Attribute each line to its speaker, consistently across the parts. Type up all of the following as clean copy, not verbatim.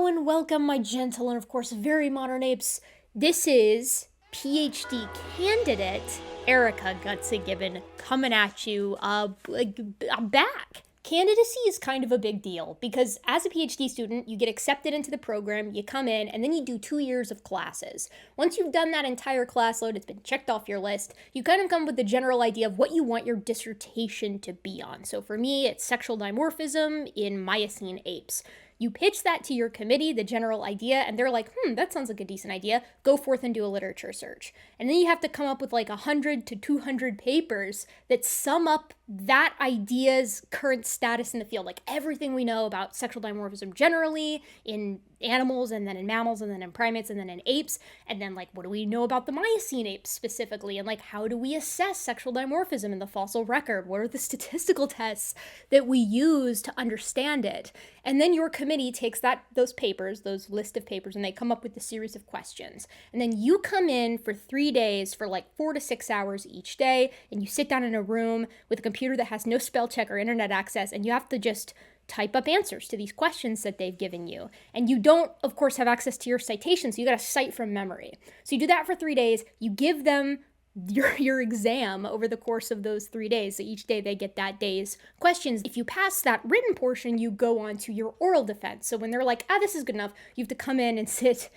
Speaker 1: Hello and welcome, my gentle and of course very modern apes. This is PhD candidate Erica Gutsick Gibbon coming at you. I'm back. Candidacy is kind of a big deal because as a PhD student, you get accepted into the program, you come in, and then you do 2 years of classes. Once you've done that entire class load, it's been checked off your list, you kind of come with the general idea of what you want your dissertation to be on. So for me, it's sexual dimorphism in Miocene apes. You pitch that to your committee, the general idea, and they're like, that sounds like a decent idea. Go forth and do a literature search. And then you have to come up with like 100 to 200 papers that sum up that idea's current status in the field. Like everything we know about sexual dimorphism generally in animals, and then in mammals, and then in primates, and then in apes. And then like, what do we know about the Miocene apes specifically? And like, how do we assess sexual dimorphism in the fossil record? What are the statistical tests that we use to understand it? And then your committee takes those papers, those list of papers, and they come up with a series of questions. And then you come in for 3 days for like 4 to 6 hours each day, and you sit down in a room with a computer that has no spell check or internet access, and you have to just type up answers to these questions that they've given you. And you don't, of course, have access to your citations, so you got to cite from memory. So you do that for 3 days, you give them your exam over the course of those 3 days. So each day they get that day's questions. If you pass that written portion, you go on to your oral defense. So when they're like, this is good enough, you have to come in and sit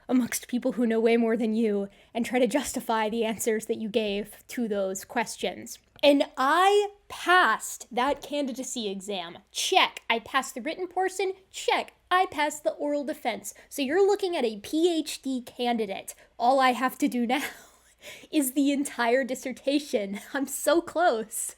Speaker 1: amongst people who know way more than you and try to justify the answers that you gave to those questions. And I passed that candidacy exam. Check. I passed the written portion. Check. I passed the oral defense. So you're looking at a PhD candidate. All I have to do now is the entire dissertation. I'm so close.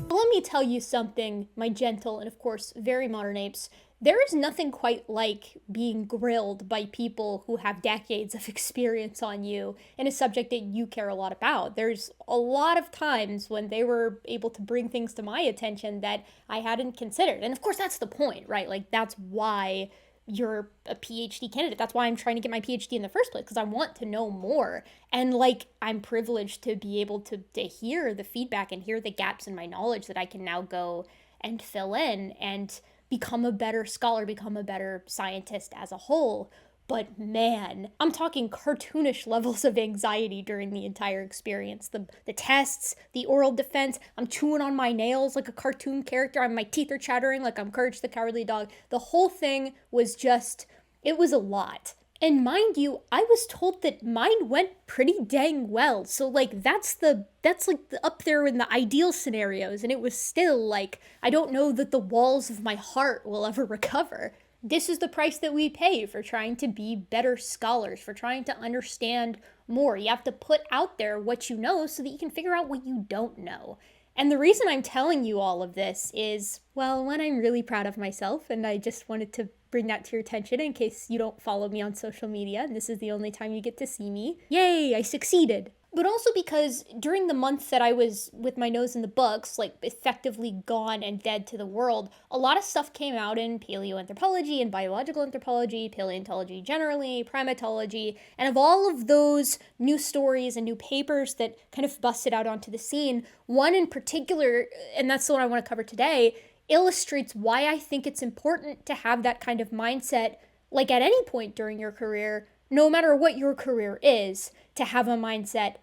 Speaker 1: Let me tell you something, my gentle and of course very modern apes. There is nothing quite like being grilled by people who have decades of experience on you in a subject that you care a lot about. There's a lot of times when they were able to bring things to my attention that I hadn't considered. And of course, that's the point, right? Like, that's why you're a PhD candidate. That's why I'm trying to get my PhD in the first place, because I want to know more. And like, I'm privileged to be able to hear the feedback and hear the gaps in my knowledge that I can now go and fill in and become a better scholar, become a better scientist as a whole. But man, I'm talking cartoonish levels of anxiety during the entire experience. The tests, the oral defense, I'm chewing on my nails like a cartoon character. My teeth are chattering like I'm Courage the Cowardly Dog. The whole thing was just, it was a lot. And mind you, I was told that mine went pretty dang well. So like, that's up there in the ideal scenarios. And it was still like, I don't know that the walls of my heart will ever recover. This is the price that we pay for trying to be better scholars, for trying to understand more. You have to put out there what you know so that you can figure out what you don't know. And the reason I'm telling you all of this is, well, one, I'm really proud of myself, and I just wanted to bring that to your attention in case you don't follow me on social media, and this is the only time you get to see me. Yay, I succeeded. But also because during the month that I was with my nose in the books, like effectively gone and dead to the world, a lot of stuff came out in paleoanthropology and biological anthropology, paleontology generally, primatology, and of all of those new stories and new papers that kind of busted out onto the scene, one in particular, and that's the one I want to cover today, illustrates why I think it's important to have that kind of mindset, like at any point during your career, no matter what your career is, to have a mindset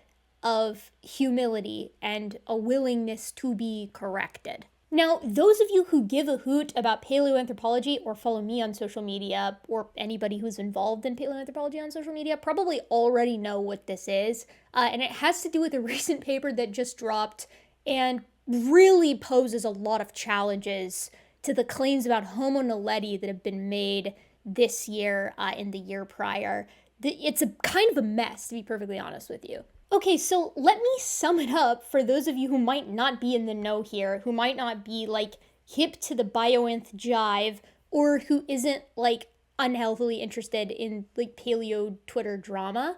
Speaker 1: of humility and a willingness to be corrected. Now, those of you who give a hoot about paleoanthropology or follow me on social media, or anybody who's involved in paleoanthropology on social media, probably already know what this is. And it has to do with a recent paper that just dropped and really poses a lot of challenges to the claims about Homo naledi that have been made this year and the year prior. It's a kind of a mess, to be perfectly honest with you. Okay, so let me sum it up for those of you who might not be in the know here, who might not be like hip to the biointh jive, or who isn't like unhealthily interested in like paleo Twitter drama.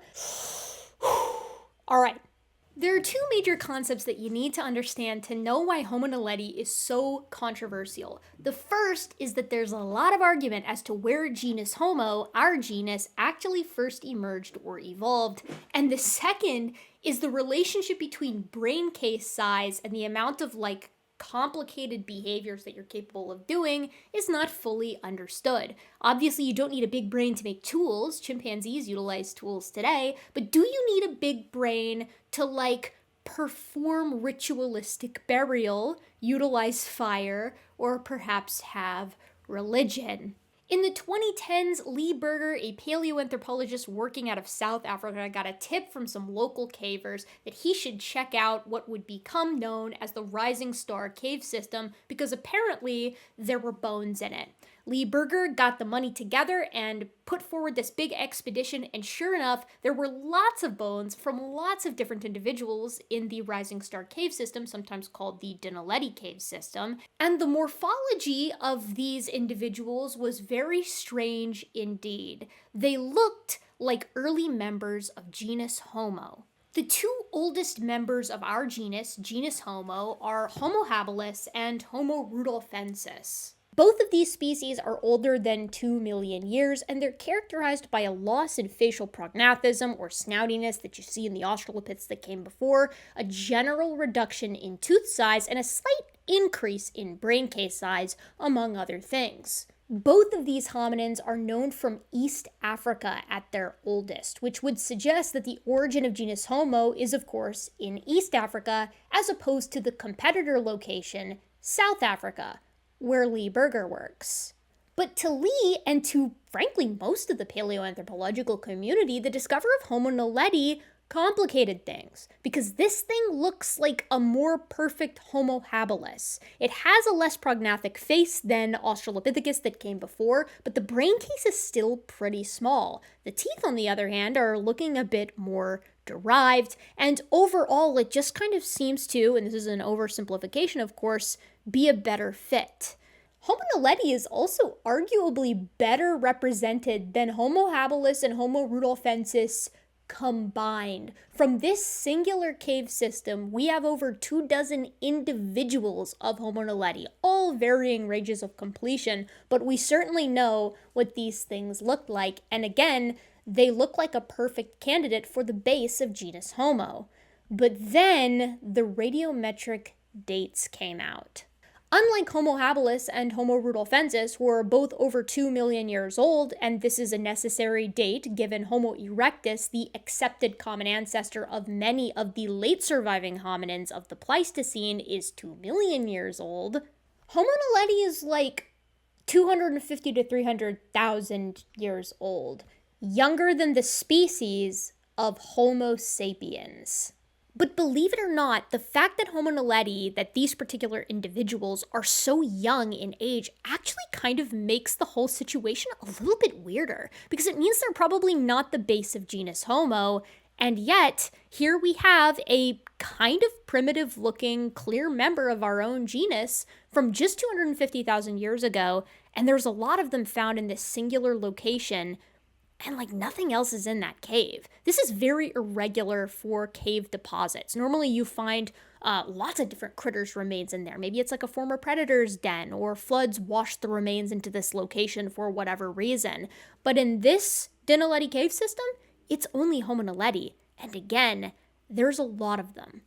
Speaker 1: All right. There are two major concepts that you need to understand to know why Homo naledi is so controversial. The first is that there's a lot of argument as to where genus Homo, our genus, actually first emerged or evolved. And the second is the relationship between brain case size and the amount of complicated behaviors that you're capable of doing is not fully understood. Obviously, you don't need a big brain to make tools. Chimpanzees utilize tools today, but do you need a big brain to perform ritualistic burial, utilize fire, or perhaps have religion? In the 2010s, Lee Berger, a paleoanthropologist working out of South Africa, got a tip from some local cavers that he should check out what would become known as the Rising Star Cave System because apparently there were bones in it. Lee Berger got the money together and put forward this big expedition, and sure enough, there were lots of bones from lots of different individuals in the Rising Star Cave System, sometimes called the naledi Cave System, and the morphology of these individuals was very strange indeed. They looked like early members of genus Homo. The two oldest members of our genus Homo, are Homo habilis and Homo rudolfensis. Both of these species are older than 2 million years, and they're characterized by a loss in facial prognathism or snoutiness that you see in the australopiths that came before, a general reduction in tooth size, and a slight increase in brain case size, among other things. Both of these hominins are known from East Africa at their oldest, which would suggest that the origin of genus Homo is, of course, in East Africa, as opposed to the competitor location, South Africa, where Lee Berger works. But to Lee, and to, frankly, most of the paleoanthropological community, the discovery of Homo naledi complicated things, because this thing looks like a more perfect Homo habilis. It has a less prognathic face than Australopithecus that came before, but the brain case is still pretty small. The teeth, on the other hand, are looking a bit more derived, and overall it just kind of seems to, and this is an oversimplification of course, be a better fit. Homo naledi is also arguably better represented than Homo habilis and Homo rudolfensis combined. From this singular cave system, we have over 24 individuals of Homo naledi, all varying ranges of completion, but we certainly know what these things look like, and again, they look like a perfect candidate for the base of genus Homo. But then the radiometric dates came out. Unlike Homo habilis and Homo rudolfensis, who are both over 2 million years old, and this is a necessary date given Homo erectus, the accepted common ancestor of many of the late surviving hominins of the Pleistocene, is 2 million years old, Homo naledi is 250 to 300,000 years old, younger than the species of Homo sapiens. But believe it or not, the fact that Homo naledi, that these particular individuals are so young in age, actually kind of makes the whole situation a little bit weirder, because it means they're probably not the base of genus Homo, and yet here we have a kind of primitive looking clear member of our own genus from just 250,000 years ago, and there's a lot of them found in this singular location, and nothing else is in that cave. This is very irregular for cave deposits. Normally you find lots of different critters' remains in there. Maybe it's like a former predator's den, or floods washed the remains into this location for whatever reason. But in this naledi cave system, it's only Homo naledi. And again, there's a lot of them.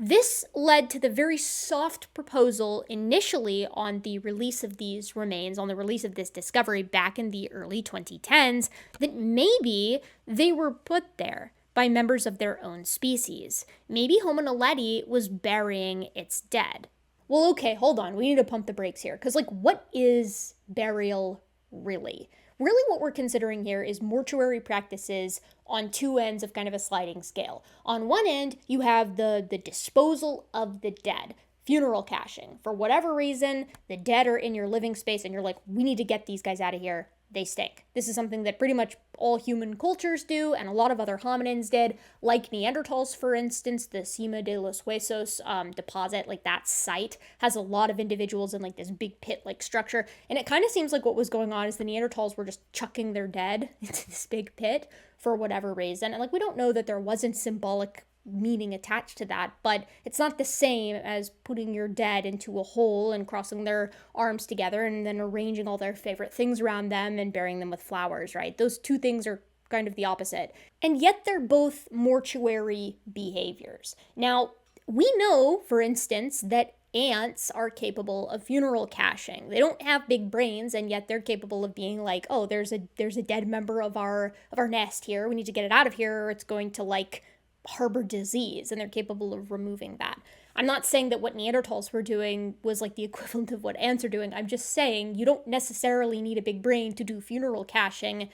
Speaker 1: This led to the very soft proposal initially on the release of these remains, on the release of this discovery back in the early 2010s, that maybe they were put there by members of their own species. Maybe Homo naledi was burying its dead. Well, okay, hold on. We need to pump the brakes here, because what is burial really? Really what we're considering here is mortuary practices on two ends of kind of a sliding scale. On one end, you have the disposal of the dead, funeral caching. For whatever reason, the dead are in your living space and you're like, we need to get these guys out of here. They stink. This is something that pretty much all human cultures do, and a lot of other hominins did, like Neanderthals, for instance. The Cima de los Huesos deposit, that site, has a lot of individuals in this big pit-like structure, and it kind of seems like what was going on is the Neanderthals were just chucking their dead into this big pit for whatever reason, and we don't know that there wasn't symbolic meaning attached to that, but it's not the same as putting your dead into a hole and crossing their arms together and then arranging all their favorite things around them and burying them with flowers, right? Those two things are kind of the opposite. And yet they're both mortuary behaviors. Now, we know, for instance, that ants are capable of funeral caching. They don't have big brains, and yet they're capable of being like, oh, there's a dead member of our nest here. We need to get it out of here, or it's going to like harbor disease, and they're capable of removing that. I'm not saying that what Neanderthals were doing was like the equivalent of what ants are doing. I'm just saying you don't necessarily need a big brain to do funeral caching,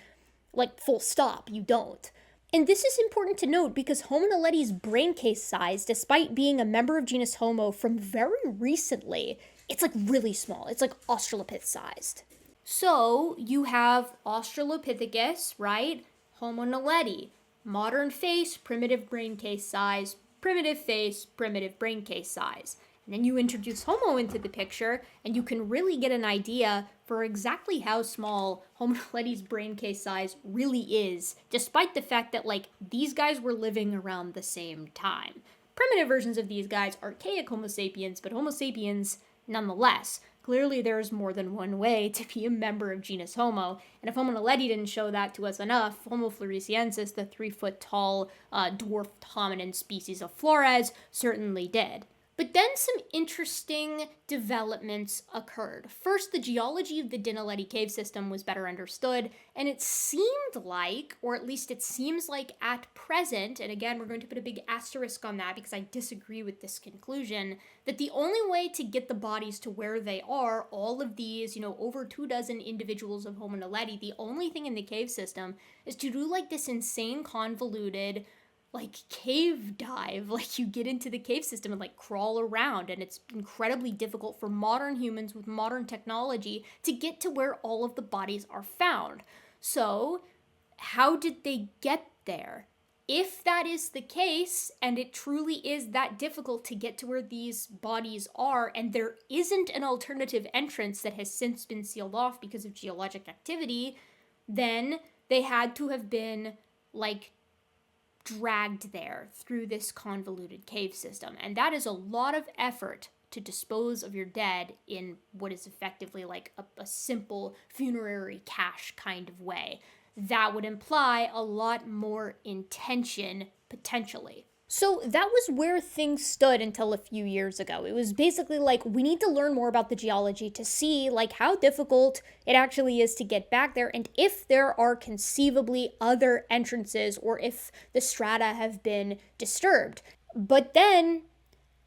Speaker 1: like full stop. You don't. And this is important to note because Homo naledi's brain case size, despite being a member of genus Homo from very recently, it's like really small. It's like Australopith sized. So you have Australopithecus, right? Homo naledi, modern face, primitive brain case size, primitive face, primitive brain case size. And then you introduce Homo into the picture, and you can really get an idea for exactly how small Homo naledi's brain case size really is, despite the fact that, like, these guys were living around the same time. Primitive versions of these guys, archaic Homo sapiens, but Homo sapiens nonetheless. Clearly, there's more than one way to be a member of genus Homo, and if Homo naledi didn't show that to us enough, Homo floresiensis, the 3-foot-tall dwarfed hominin species of Flores, certainly did. But then some interesting developments occurred. First, the geology of the Dinaledi cave system was better understood, and it seemed like, or at least it seems like at present, and again, we're going to put a big asterisk on that because I disagree with this conclusion, that the only way to get the bodies to where they are, all of these, over 24 individuals of Homo naledi, the only thing in the cave system is to do like this insane convoluted cave dive, like you get into the cave system and crawl around, and it's incredibly difficult for modern humans with modern technology to get to where all of the bodies are found. So how did they get there? If that is the case, and it truly is that difficult to get to where these bodies are, and there isn't an alternative entrance that has since been sealed off because of geologic activity, then they had to have been dragged there through this convoluted cave system. And that is a lot of effort to dispose of your dead in what is effectively a simple funerary cache kind of way. That would imply a lot more intention, potentially. So that was where things stood until a few years ago. It was basically we need to learn more about the geology to see how difficult it actually is to get back there, and if there are conceivably other entrances or if the strata have been disturbed. But then,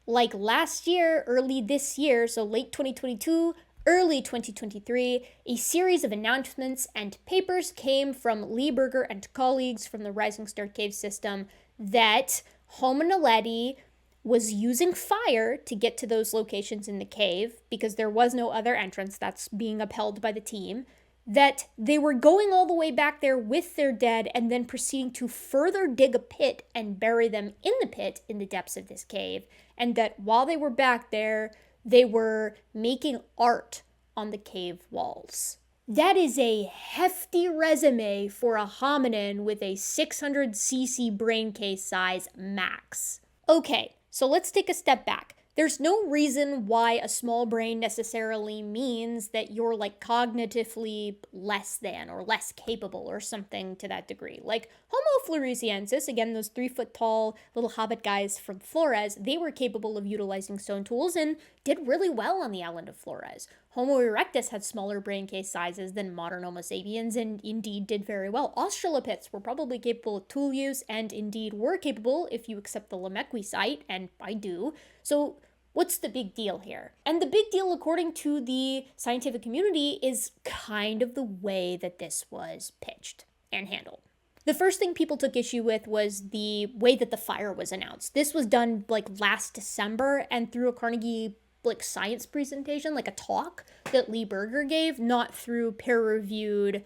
Speaker 1: last year, early this year, so late 2022, early 2023, a series of announcements and papers came from Lee Berger and colleagues from the Rising Star Cave System that Homo naledi was using fire to get to those locations in the cave because there was no other entrance. That's being upheld by the team. That they were going all the way back there with their dead and then proceeding to further dig a pit and bury them in the pit in the depths of this cave. And that while they were back there, they were making art on the cave walls. That is a hefty resume for a hominin with a 600cc brain case size max. Okay, so let's take a step back. There's no reason why a small brain necessarily means that you're cognitively less than or less capable or something to that degree. Homo floresiensis, again, those 3-foot-tall little hobbit guys from Flores, they were capable of utilizing stone tools and did really well on the island of Flores. Homo erectus had smaller brain case sizes than modern Homo sapiens and indeed did very well. Australopiths were probably capable of tool use and indeed were capable if you accept the Lamecqui site, and I do. So what's the big deal here? And the big deal, according to the scientific community, is kind of the way that this was pitched and handled. The first thing people took issue with was the way that the fire was announced. This was done last December and through a Carnegie science presentation, a talk that Lee Berger gave, not through peer-reviewed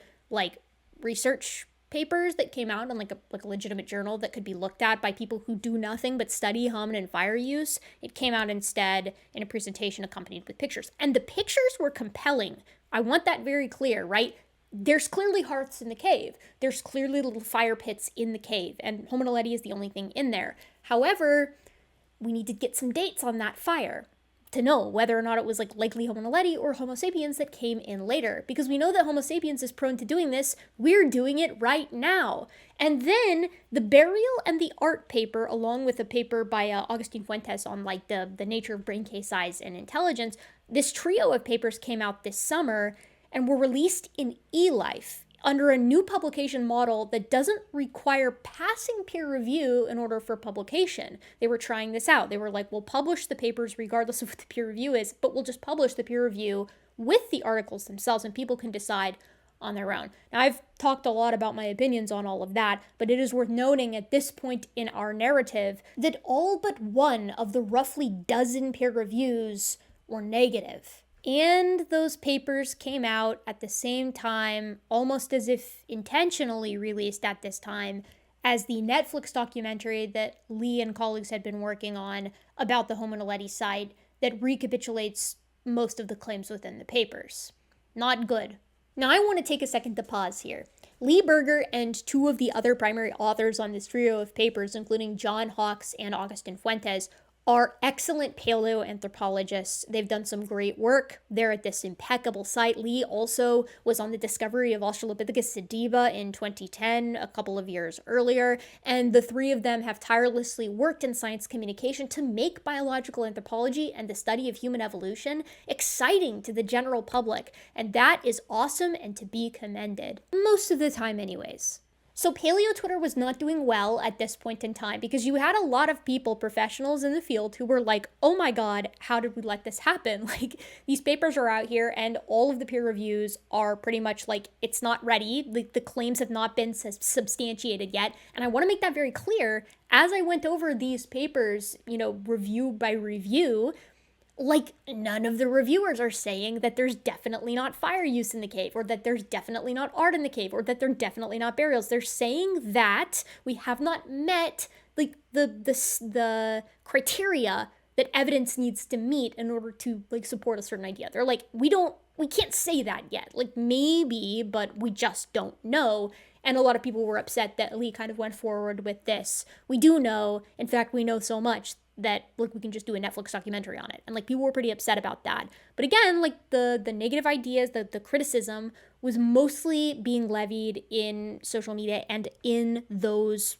Speaker 1: research papers that came out in a legitimate journal that could be looked at by people who do nothing but study hominin fire use. It came out instead in a presentation accompanied with pictures. And the pictures were compelling. I want that very clear, right? There's clearly hearths in the cave. There's clearly little fire pits in the cave, and Homo naledi is the only thing in there. However, we need to get some dates on that fire to know whether or not it was likely Homo naledi or Homo sapiens that came in later. Because we know that Homo sapiens is prone to doing this, we're doing it right now. And then the burial and the art paper, along with a paper by Agustin Fuentes on the nature of brain case size and intelligence, this trio of papers came out this summer and were released in eLife under a new publication model that doesn't require passing peer review in order for publication. They were trying this out. They were like, we'll publish the papers regardless of what the peer review is, but we'll just publish the peer review with the articles themselves, and people can decide on their own. Now, I've talked a lot about my opinions on all of that, but it is worth noting at this point in our narrative that all but one of the roughly dozen peer reviews were negative. And those papers came out at the same time, almost as if intentionally released at this time, as the Netflix documentary that Lee and colleagues had been working on about the Homo naledi site that recapitulates most of the claims within the papers. Not good. Now, I want to take a second to pause here. Lee Berger and two of the other primary authors on this trio of papers, including John Hawkes and Agustin Fuentes, are excellent paleoanthropologists. They've done some great work. They're at this impeccable site. Lee also was on the discovery of Australopithecus sediba in 2010, a couple of years earlier, and the three of them have tirelessly worked in science communication to make biological anthropology and the study of human evolution exciting to the general public, and that is awesome and to be commended. Most of the time anyways. So paleo Twitter was not doing well at this point in time because you had a lot of people, professionals in the field, who were like, oh my god, how did we let this happen? Like, these papers are out here and all of the peer reviews are pretty much like, it's not ready. The claims have not been substantiated yet. And I want to make that very clear. As I went over these papers, review by review, none of the reviewers are saying that there's definitely not fire use in the cave, or that there's definitely not art in the cave, or that there are definitely not burials. They're saying that we have not met the criteria that evidence needs to meet in order to support a certain idea. They're like, we can't say that yet. Maybe, but we just don't know. And a lot of people were upset that Lee kind of went forward with this. We do know, in fact, we know so much that we can just do a Netflix documentary on it. And people were pretty upset about that. But again, the negative ideas, the criticism was mostly being levied in social media and in those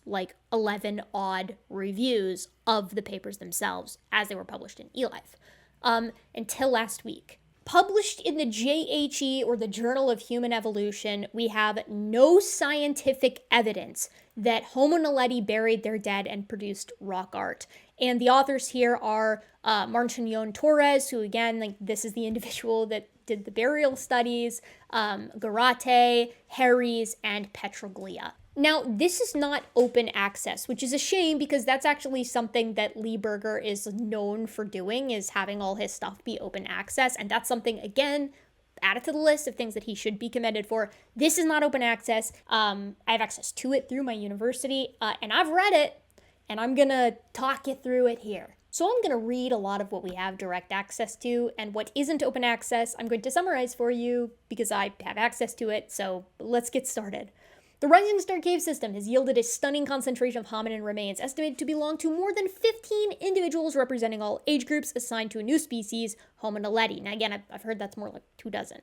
Speaker 1: 11 odd reviews of the papers themselves as they were published in eLife until last week. Published in the JHE, or the Journal of Human Evolution, we have no scientific evidence that Homo naledi buried their dead and produced rock art. And the authors here are Martin Torres, who again, this is the individual that did the burial studies, Garate, Harries, and Petroglia. Now, this is not open access, which is a shame because that's actually something that Lee Berger is known for doing, is having all his stuff be open access. And that's something, again, added to the list of things that he should be commended for. This is not open access. I have access to it through my university, and I've read it, and I'm going to talk you through it here. So I'm going to read a lot of what we have direct access to, and what isn't open access, I'm going to summarize for you because I have access to it. So let's get started. The Rising Star Cave System has yielded a stunning concentration of hominin remains, estimated to belong to more than 15 individuals representing all age groups, assigned to a new species, Homo naledi. Now again, I've heard that's more like 24.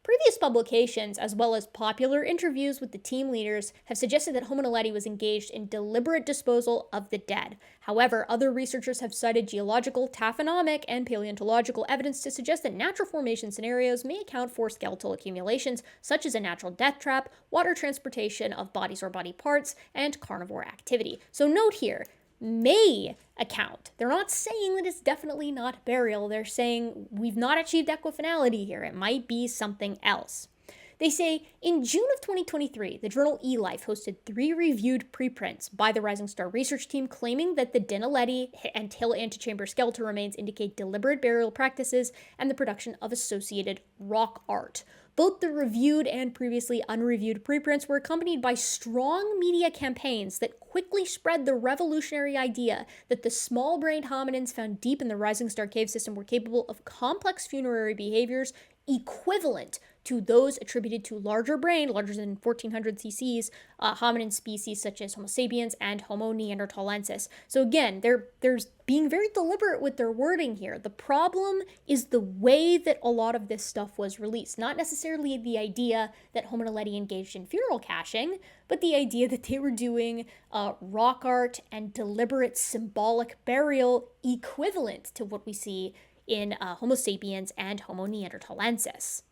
Speaker 1: Previous publications, as well as popular interviews with the team leaders, have suggested that Homo naledi was engaged in deliberate disposal of the dead. However, other researchers have cited geological, taphonomic, and paleontological evidence to suggest that natural formation scenarios may account for skeletal accumulations, such as a natural death trap, water transportation of bodies or body parts, and carnivore activity. So note here, may account. They're not saying that it's definitely not burial. They're saying we've not achieved equifinality here. It might be something else. They say, in June of 2023, the journal eLife hosted 3 reviewed preprints by the Rising Star research team claiming that the Dinaledi and Hill antechamber skeletal remains indicate deliberate burial practices and the production of associated rock art. Both the reviewed and previously unreviewed preprints were accompanied by strong media campaigns that quickly spread the revolutionary idea that the small-brained hominins found deep in the Rising Star cave system were capable of complex funerary behaviors equivalent to those attributed to larger brain, larger than 1400 cc's, hominin species such as Homo sapiens and Homo neanderthalensis. So again, there's being very deliberate with their wording here. The problem is the way that a lot of this stuff was released, not necessarily the idea that Homo naledi engaged in funeral caching, but the idea that they were doing rock art and deliberate symbolic burial equivalent to what we see in Homo sapiens and Homo neanderthalensis.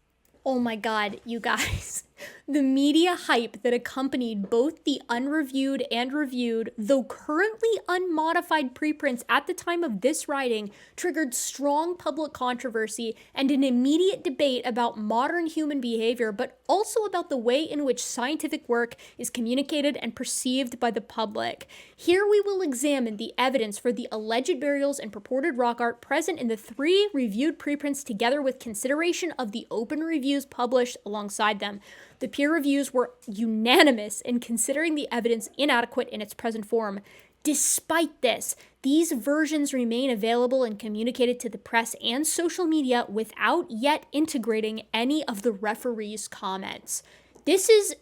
Speaker 1: Oh my god, you guys. The media hype that accompanied both the unreviewed and reviewed, though currently unmodified preprints at the time of this writing, triggered strong public controversy and an immediate debate about modern human behavior, but also about the way in which scientific work is communicated and perceived by the public. Here we will examine the evidence for the alleged burials and purported rock art present in the 3 reviewed preprints together with consideration of the open reviews published alongside them. The peer reviews were unanimous in considering the evidence inadequate in its present form. Despite this, these versions remain available and communicated to the press and social media without yet integrating any of the referees' comments. This is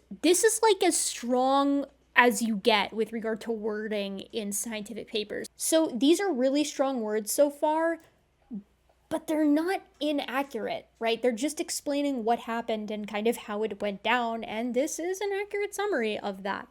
Speaker 1: like as strong as you get with regard to wording in scientific papers. So these are really strong words so far, but they're not inaccurate, right? They're just explaining what happened and kind of how it went down, and this is an accurate summary of that.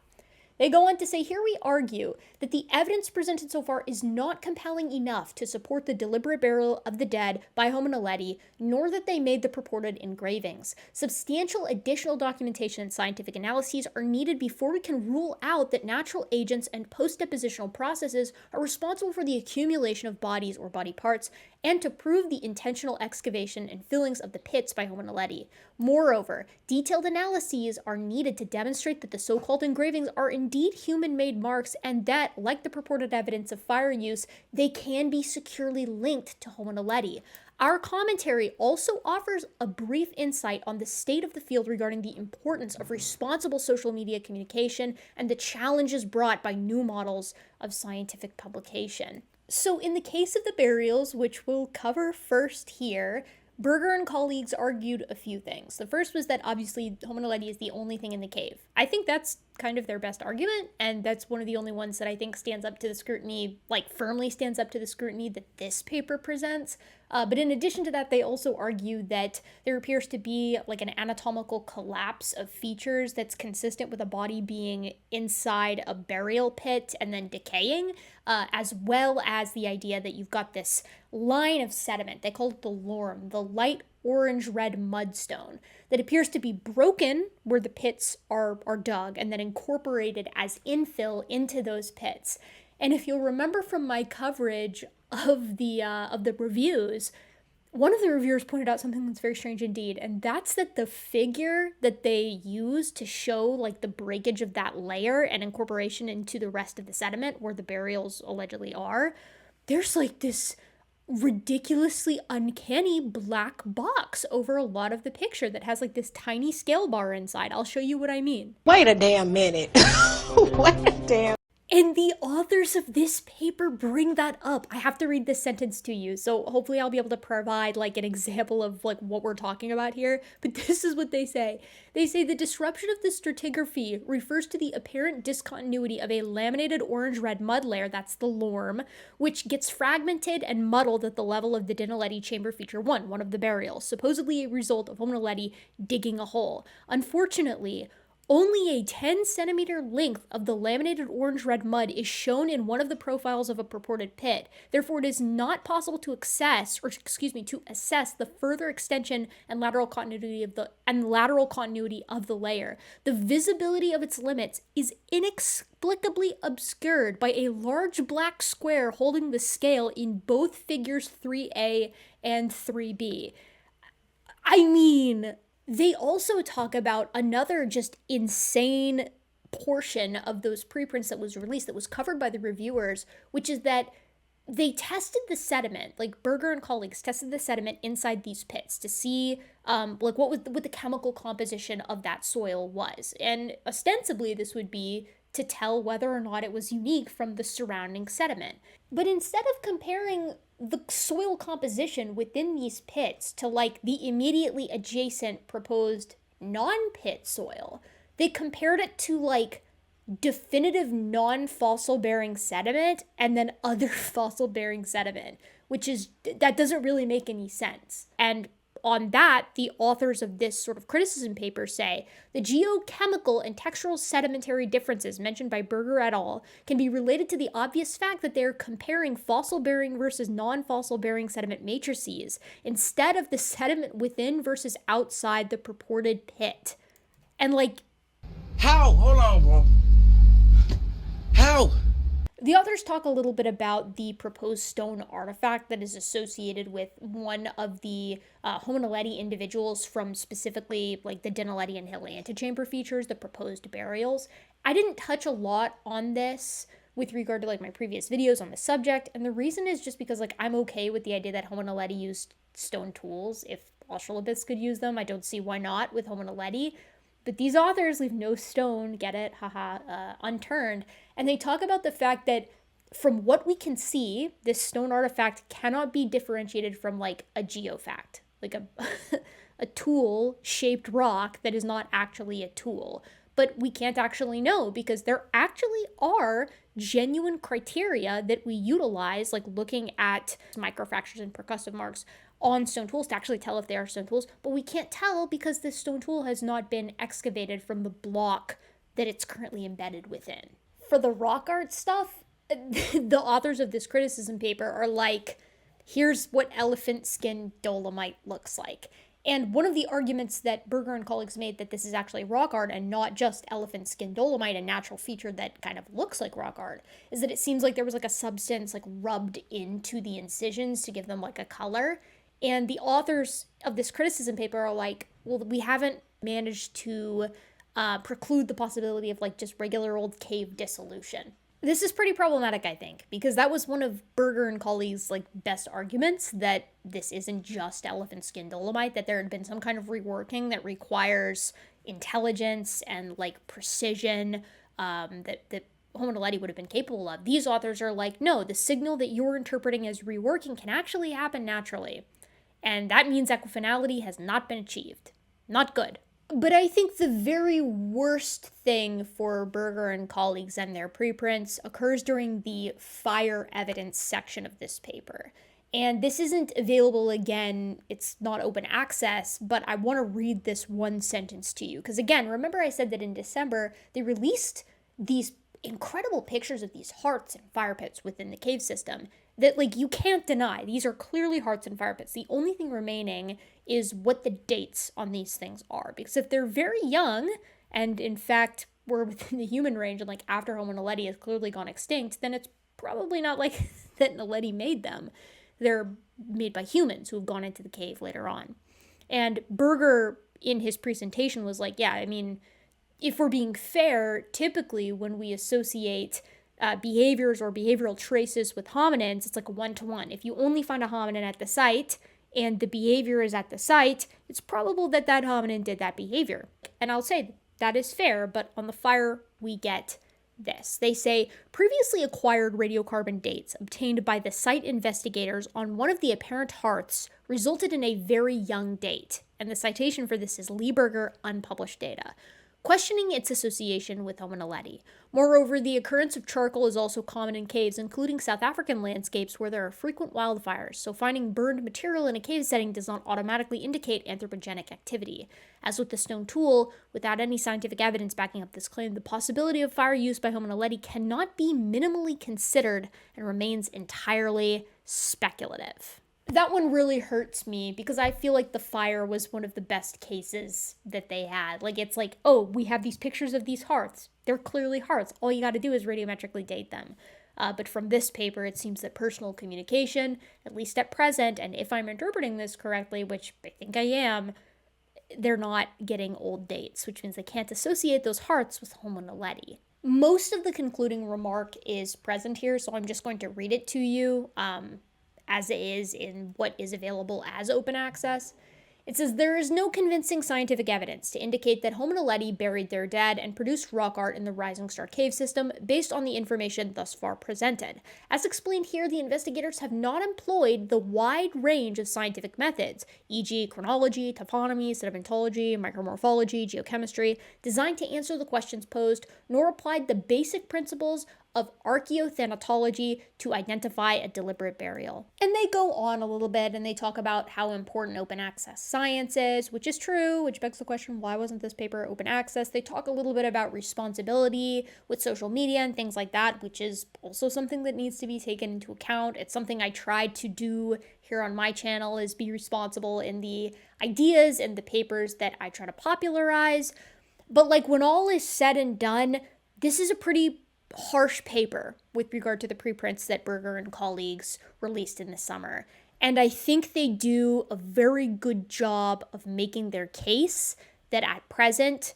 Speaker 1: They go on to say, here we argue that the evidence presented so far is not compelling enough to support the deliberate burial of the dead by Homo naledi, nor that they made the purported engravings. Substantial additional documentation and scientific analyses are needed before we can rule out that natural agents and post-depositional processes are responsible for the accumulation of bodies or body parts, and to prove the intentional excavation and fillings of the pits by Homo naledi. Moreover, detailed analyses are needed to demonstrate that the so-called engravings are indeed human-made marks and that, like the purported evidence of fire use, they can be securely linked to Homo naledi. Our commentary also offers a brief insight on the state of the field regarding the importance of responsible social media communication and the challenges brought by new models of scientific publication. So in the case of the burials, which we'll cover first here, Berger and colleagues argued a few things. The first was that obviously Homo naledi is the only thing in the cave. I think that's kind of their best argument, and that's one of the only ones that I think stands up to the scrutiny, like firmly stands up to the scrutiny that this paper presents. But in addition to that, they also argue that there appears to be like an anatomical collapse of features that's consistent with a body being inside a burial pit and then decaying, as well as the idea that you've got this line of sediment. They call it the lorm, the light orange-red mudstone, that appears to be broken where the pits are dug and then incorporated as infill into those pits. And if you'll remember from my coverage of the reviews, one of the reviewers pointed out something that's very strange indeed, and that's that the figure that they use to show like the breakage of that layer and incorporation into the rest of the sediment where the burials allegedly are, there's like this ridiculously uncanny black box over a lot of the picture that has like this tiny scale bar inside. I'll show you what I mean.
Speaker 2: Wait a damn minute. Wait a damn.
Speaker 1: And the authors of this paper bring that up. I have to read this sentence to you, so hopefully I'll be able to provide like an example of like what we're talking about here. But this is what they say. They say the disruption of the stratigraphy refers to the apparent discontinuity of a laminated orange-red mud layer, that's the lorm, which gets fragmented and muddled at the level of the Dinaledi chamber feature 1, one of the burials, supposedly a result of Homo naledi digging a hole. Unfortunately, only a 10-centimeter length of the laminated orange-red mud is shown in one of the profiles of a purported pit. Therefore, it is not possible to assess the further extension and lateral continuity of the layer. The visibility of its limits is inexplicably obscured by a large black square holding the scale in both figures 3A and 3B. I mean, they also talk about another just insane portion of those preprints that was released that was covered by the reviewers, which is that they tested the sediment, like Berger and colleagues tested the sediment inside these pits to see like what the chemical composition of that soil was. And ostensibly this would be to tell whether or not it was unique from the surrounding sediment. But instead of comparing the soil composition within these pits to like the immediately adjacent proposed non-pit soil. They compared it to like definitive non-fossil bearing sediment and then other fossil bearing sediment, which is, that doesn't really make any sense. And on that, the authors of this sort of criticism paper say the geochemical and textural sedimentary differences mentioned by Berger et al. Can be related to the obvious fact that they're comparing fossil-bearing versus non-fossil-bearing sediment matrices instead of the sediment within versus outside the purported pit. And like,
Speaker 3: how? Hold on, bro. How?
Speaker 1: The authors talk a little bit about the proposed stone artifact that is associated with one of the Homo naledi individuals from specifically like the Dinaledi and Hill antechamber features, the proposed burials. I didn't touch a lot on this with regard to like my previous videos on the subject, and the reason is just because like I'm okay with the idea that Homo naledi used stone tools. If Australopiths could use them, I don't see why not with Homo naledi. But these authors leave no stone, get it, unturned. And they talk about the fact that from what we can see, this stone artifact cannot be differentiated from like a geofact, like a tool-shaped rock that is not actually a tool. But we can't actually know because there actually are genuine criteria that we utilize, like looking at microfractures and percussive marks on stone tools to actually tell if they are stone tools, but we can't tell because this stone tool has not been excavated from the block that it's currently embedded within. For the rock art stuff, the authors of this criticism paper are like, here's what elephant skin dolomite looks like. And one of the arguments that Berger and colleagues made that this is actually rock art and not just elephant skin dolomite, a natural feature that kind of looks like rock art, is that it seems like there was like a substance like rubbed into the incisions to give them like a color. And the authors of this criticism paper are like, well, we haven't managed to preclude the possibility of like just regular old cave dissolution. This is pretty problematic, I think, because that was one of Berger and colleagues' like best arguments, that this isn't just elephant skin dolomite, that there had been some kind of reworking that requires intelligence and like precision that Homo naledi would have been capable of. These authors are like, no, the signal that you're interpreting as reworking can actually happen naturally. And that means equifinality has not been achieved. Not good. But I think the very worst thing for Berger and colleagues and their preprints occurs during the fire evidence section of this paper. And this isn't available again, it's not open access, but I want to read this one sentence to you. Because again, remember I said that in December, they released these incredible pictures of these hearts and fire pits within the cave system that like you can't deny. These are clearly hearts and fire pits. The only thing remaining is what the dates on these things are. Because if they're very young, and in fact were within the human range and like after Homo naledi has clearly gone extinct, then it's probably not like that naledi made them. They're made by humans who have gone into the cave later on. And Berger in his presentation was like, yeah, I mean, if we're being fair, typically when we associate behaviors or behavioral traces with hominins, it's like a one-to-one. If you only find a hominin at the site and the behavior is at the site, it's probable that that hominin did that behavior. And I'll say that is fair, but on the fire, we get this. They say, previously acquired radiocarbon dates obtained by the site investigators on one of the apparent hearths resulted in a very young date. And the citation for this is Lee Berger, unpublished data, questioning its association with Homo naledi. Moreover, the occurrence of charcoal is also common in caves, including South African landscapes where there are frequent wildfires, so finding burned material in a cave setting does not automatically indicate anthropogenic activity. As with the stone tool, without any scientific evidence backing up this claim, the possibility of fire use by Homo naledi cannot be minimally considered and remains entirely speculative. That one really hurts me because I feel like the fire was one of the best cases that they had. Like, it's like, oh, we have these pictures of these hearths. They're clearly hearths. All you got to do is radiometrically date them. But from this paper, it seems that personal communication, at least at present, and if I'm interpreting this correctly, which I think I am, they're not getting old dates, which means they can't associate those hearths with Homo naledi. Most of the concluding remark is present here, so I'm just going to read it to you. As it is in what is available as open access. It says, there is no convincing scientific evidence to indicate that Homo naledi buried their dead and produced rock art in the Rising Star cave system based on the information thus far presented. As explained here, the investigators have not employed the wide range of scientific methods, e.g. chronology, toponymy, sedimentology, micromorphology, geochemistry, designed to answer the questions posed, nor applied the basic principles of archaeothanatology to identify a deliberate burial. And they go on a little bit and they talk about how important open access science is, which is true, which begs the question, why wasn't this paper open access? They talk a little bit about responsibility with social media and things like that, which is also something that needs to be taken into account. It's something I tried to do here on my channel, is be responsible in the ideas and the papers that I try to popularize. But like, when all is said and done, this is a pretty harsh paper with regard to the preprints that Berger and colleagues released in the summer. And I think they do a very good job of making their case that at present,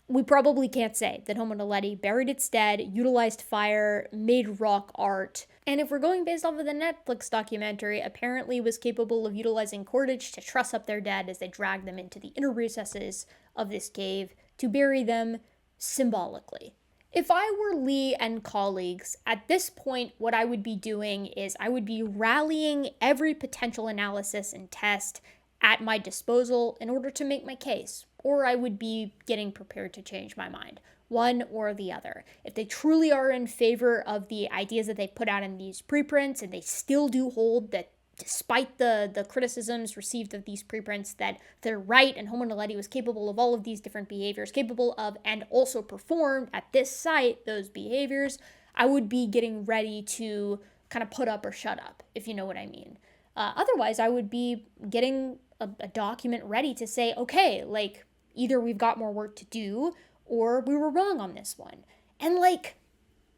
Speaker 1: we probably can't say that Homo naledi buried its dead, utilized fire, made rock art, and if we're going based off of the Netflix documentary, apparently was capable of utilizing cordage to truss up their dead as they dragged them into the inner recesses of this cave to bury them symbolically. If I were Lee and colleagues, at this point, what I would be doing is I would be rallying every potential analysis and test at my disposal in order to make my case, or I would be getting prepared to change my mind, one or the other. If they truly are in favor of the ideas that they put out in these preprints, and they still do hold that despite the criticisms received of these preprints, that they're right and Homo naledi was capable of all of these different behaviors, capable of and also performed at this site those behaviors, I would be getting ready to kind of put up or shut up, if you know what I mean. Otherwise, I would be getting a document ready to say, okay, like, either we've got more work to do or we were wrong on this one. And like,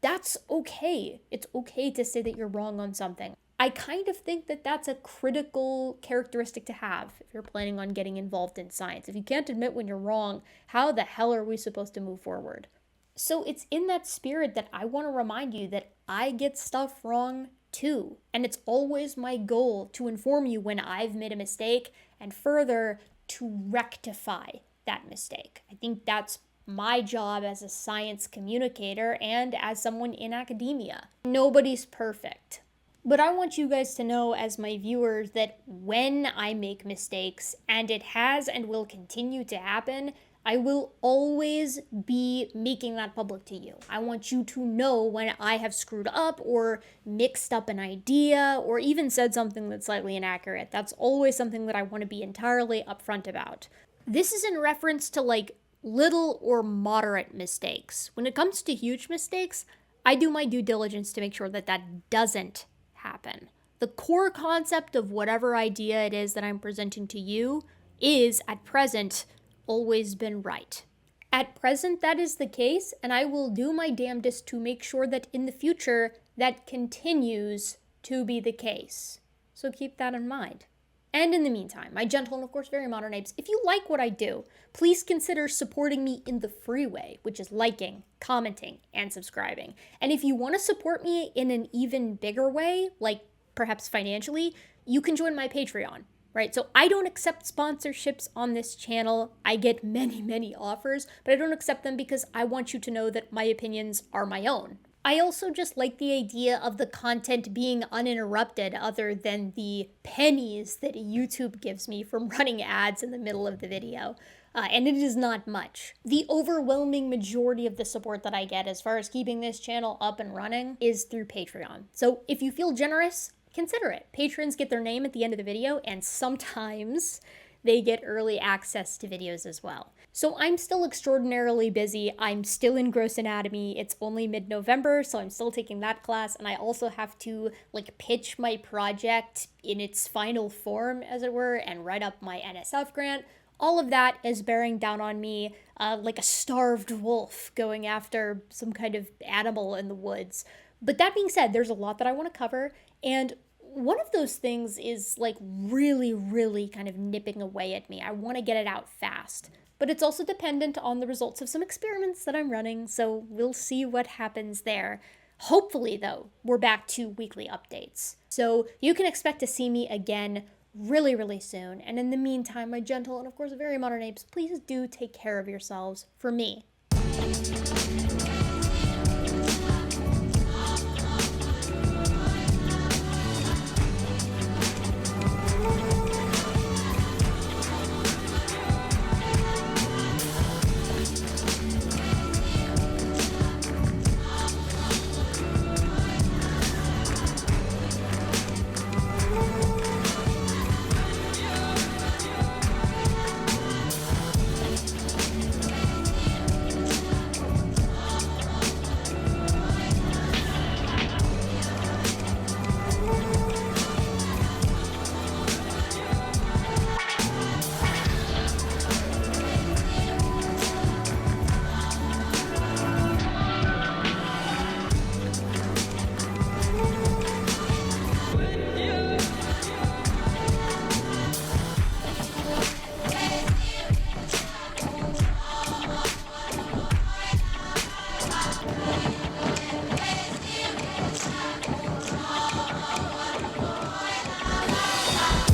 Speaker 1: that's okay. It's okay to say that you're wrong on something. I kind of think that that's a critical characteristic to have if you're planning on getting involved in science. If you can't admit when you're wrong, how the hell are we supposed to move forward? So it's in that spirit that I want to remind you that I get stuff wrong too. And it's always my goal to inform you when I've made a mistake and further to rectify that mistake. I think that's my job as a science communicator and as someone in academia. Nobody's perfect. But I want you guys to know, as my viewers, that when I make mistakes, and it has and will continue to happen, I will always be making that public to you. I want you to know when I have screwed up or mixed up an idea or even said something that's slightly inaccurate. That's always something that I want to be entirely upfront about. This is in reference to like little or moderate mistakes. When it comes to huge mistakes, I do my due diligence to make sure that that doesn't happen. The core concept of whatever idea it is that I'm presenting to you is, at present, always been right. At present, that is the case, and I will do my damnedest to make sure that in the future, that continues to be the case. So keep that in mind. And in the meantime, my gentle and of course very modern apes, if you like what I do, please consider supporting me in the free way, which is liking, commenting, and subscribing. And if you want to support me in an even bigger way, like perhaps financially, you can join my Patreon, right? So I don't accept sponsorships on this channel. I get many, many offers, but I don't accept them because I want you to know that my opinions are my own. I also just like the idea of the content being uninterrupted other than the pennies that YouTube gives me from running ads in the middle of the video. And it is not much. The overwhelming majority of the support that I get as far as keeping this channel up and running is through Patreon. So if you feel generous, consider it. Patrons get their name at the end of the video, and sometimes they get early access to videos as well. So I'm still extraordinarily busy. I'm still in gross anatomy. It's only mid-November, so I'm still taking that class, and I also have to like pitch my project in its final form, as it were, and write up my NSF grant. All of that is bearing down on me like a starved wolf going after some kind of animal in the woods. But that being said, there's a lot that I want to cover, and one of those things is like really, really kind of nipping away at me. I want to get it out fast. But it's also dependent on the results of some experiments that I'm running, so we'll see what happens there. Hopefully, though, we're back to weekly updates. So you can expect to see me again really, really soon. And in the meantime, my gentle and of course very modern apes, please do take care of yourselves for me.